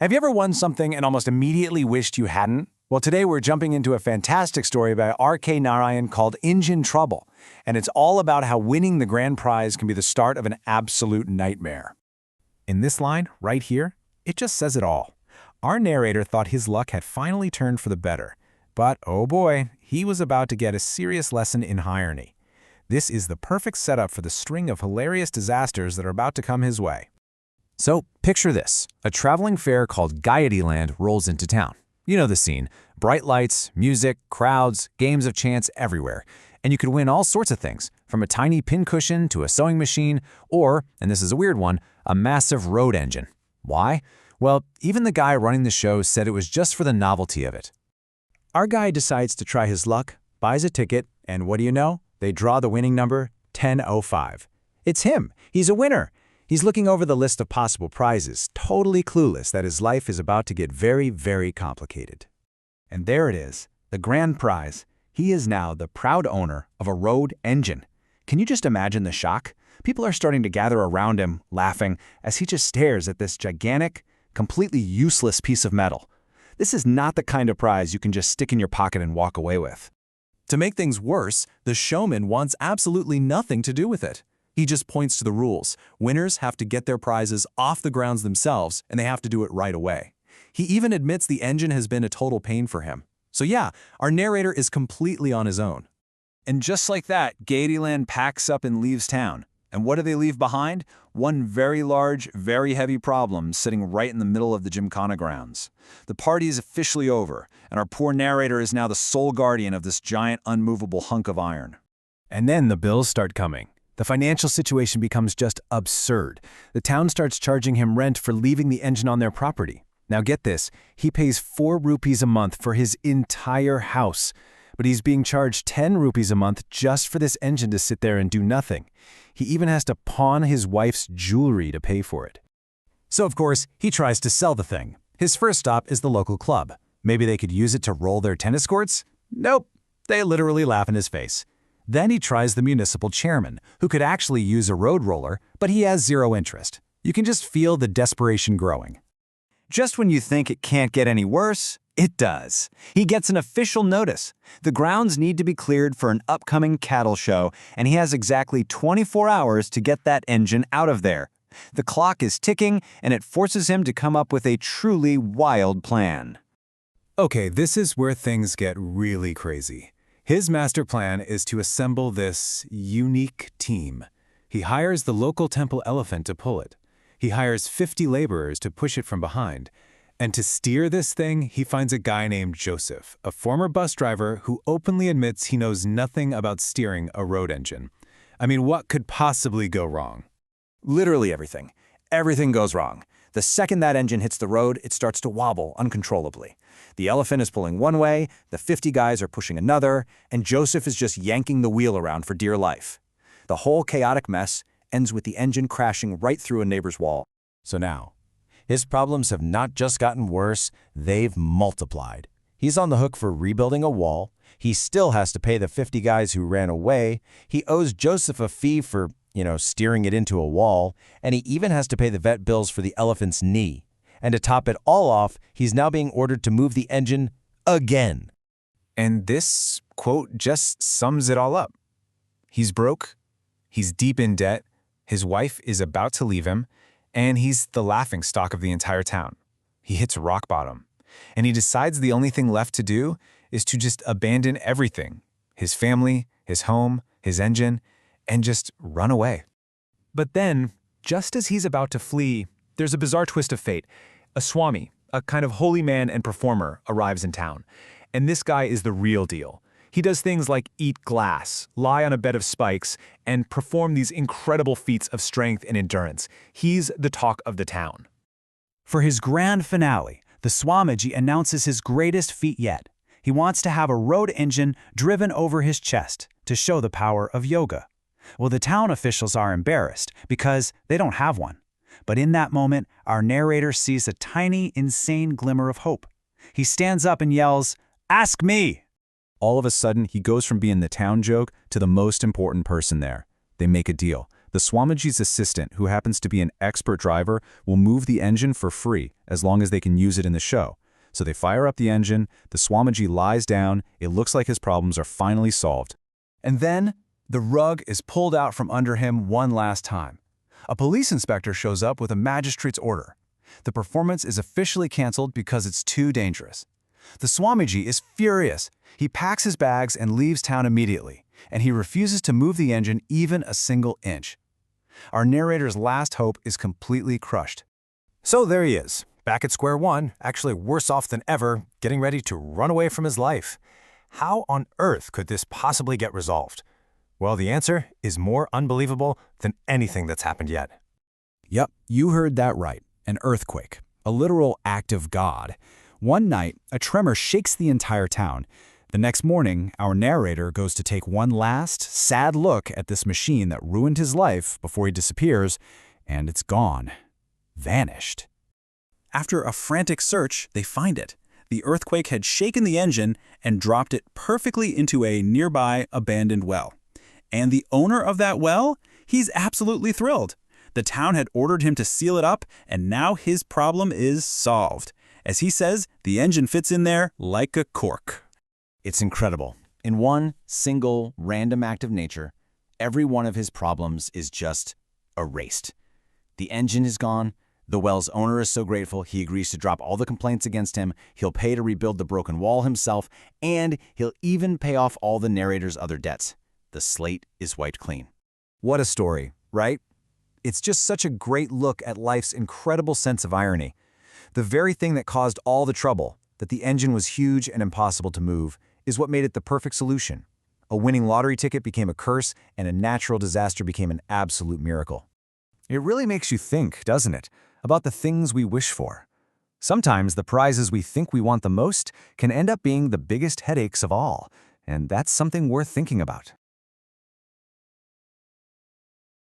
Have you ever won something and almost immediately wished you hadn't? Well, today we're jumping into a fantastic story by R.K. Narayan called Engine Trouble, and it's all about how winning the grand prize can be the start of an absolute nightmare. In this line, right here, it just says it all. Our narrator thought his luck had finally turned for the better, but oh boy, he was about to get a serious lesson in irony. This is the perfect setup for the string of hilarious disasters that are about to come his way. So, picture this. A traveling fair called Gaietyland rolls into town. You know the scene. Bright lights, music, crowds, games of chance everywhere. And you could win all sorts of things, from a tiny pincushion to a sewing machine, or, and this is a weird one, a massive road engine. Why? Well, even the guy running the show said it was just for the novelty of it. Our guy decides to try his luck, buys a ticket, and what do you know? They draw the winning number, 1005. It's him. He's a winner. He's looking over the list of possible prizes, totally clueless that his life is about to get very, very complicated. And there it is, the grand prize. He is now the proud owner of a road engine. Can you just imagine the shock? People are starting to gather around him, laughing, as he just stares at this gigantic, completely useless piece of metal. This is not the kind of prize you can just stick in your pocket and walk away with. To make things worse, the showman wants absolutely nothing to do with it. He just points to the rules. Winners have to get their prizes off the grounds themselves, and they have to do it right away. He even admits the engine has been a total pain for him. So yeah, our narrator is completely on his own. And just like that, Gaietyland packs up and leaves town. And what do they leave behind? One very large, very heavy problem sitting right in the middle of the Gymkhana grounds. The party is officially over, and our poor narrator is now the sole guardian of this giant, unmovable hunk of iron. And then the bills start coming. The financial situation becomes just absurd. The town starts charging him rent for leaving the engine on their property. Now get this, he pays 4 rupees a month for his entire house, but he's being charged 10 rupees a month just for this engine to sit there and do nothing. He even has to pawn his wife's jewelry to pay for it. So of course, he tries to sell the thing. His first stop is the local club. Maybe they could use it to roll their tennis courts? Nope. They literally laugh in his face. Then he tries the municipal chairman, who could actually use a road roller, but he has zero interest. You can just feel the desperation growing. Just when you think it can't get any worse, it does. He gets an official notice. The grounds need to be cleared for an upcoming cattle show, and he has exactly 24 hours to get that engine out of there. The clock is ticking, and it forces him to come up with a truly wild plan. Okay, this is where things get really crazy. His master plan is to assemble this unique team. He hires the local temple elephant to pull it. He hires 50 laborers to push it from behind. And to steer this thing, he finds a guy named Joseph, a former bus driver who openly admits he knows nothing about steering a road engine. I mean, what could possibly go wrong? Literally everything. Everything goes wrong. The second that engine hits the road, it starts to wobble uncontrollably. The elephant is pulling one way, the 50 guys are pushing another, and Joseph is just yanking the wheel around for dear life. The whole chaotic mess ends with the engine crashing right through a neighbor's wall. So now, his problems have not just gotten worse, they've multiplied. He's on the hook for rebuilding a wall, he still has to pay the 50 guys who ran away, he owes Joseph a fee for, steering it into a wall, and he even has to pay the vet bills for the elephant's knee. And to top it all off, he's now being ordered to move the engine again. And this quote just sums it all up. He's broke, he's deep in debt, his wife is about to leave him, and he's the laughingstock of the entire town. He hits rock bottom, and he decides the only thing left to do is to just abandon everything, his family, his home, his engine, and just run away. But then, just as he's about to flee, there's a bizarre twist of fate. A Swami, a kind of holy man and performer, arrives in town. And this guy is the real deal. He does things like eat glass, lie on a bed of spikes, and perform these incredible feats of strength and endurance. He's the talk of the town. For his grand finale, the Swamiji announces his greatest feat yet. He wants to have a road engine driven over his chest to show the power of yoga. Well, the town officials are embarrassed because they don't have one. But in that moment, our narrator sees a tiny, insane glimmer of hope. He stands up and yells, "Ask me!" All of a sudden, he goes from being the town joke to the most important person there. They make a deal. The Swamiji's assistant, who happens to be an expert driver, will move the engine for free as long as they can use it in the show. So they fire up the engine, the Swamiji lies down, it looks like his problems are finally solved. And then, the rug is pulled out from under him one last time. A police inspector shows up with a magistrate's order. The performance is officially canceled because it's too dangerous. The Swamiji is furious. He packs his bags and leaves town immediately, and he refuses to move the engine even a single inch. Our narrator's last hope is completely crushed. So there he is, back at square one, actually worse off than ever, getting ready to run away from his life. How on earth could this possibly get resolved? Well, the answer is more unbelievable than anything that's happened yet. Yep, you heard that right. An earthquake. A literal act of God. One night, a tremor shakes the entire town. The next morning, our narrator goes to take one last, sad look at this machine that ruined his life before he disappears, and it's gone. Vanished. After a frantic search, they find it. The earthquake had shaken the engine and dropped it perfectly into a nearby abandoned well. And the owner of that well? He's absolutely thrilled. The town had ordered him to seal it up, and now his problem is solved. As he says, the engine fits in there like a cork. It's incredible. In one single random act of nature, every one of his problems is just erased. The engine is gone. The well's owner is so grateful, he agrees to drop all the complaints against him. He'll pay to rebuild the broken wall himself, and he'll even pay off all the narrator's other debts. The slate is wiped clean. What a story, right? It's just such a great look at life's incredible sense of irony. The very thing that caused all the trouble, that the engine was huge and impossible to move, is what made it the perfect solution. A winning lottery ticket became a curse, and a natural disaster became an absolute miracle. It really makes you think, doesn't it, about the things we wish for. Sometimes the prizes we think we want the most can end up being the biggest headaches of all, and that's something worth thinking about.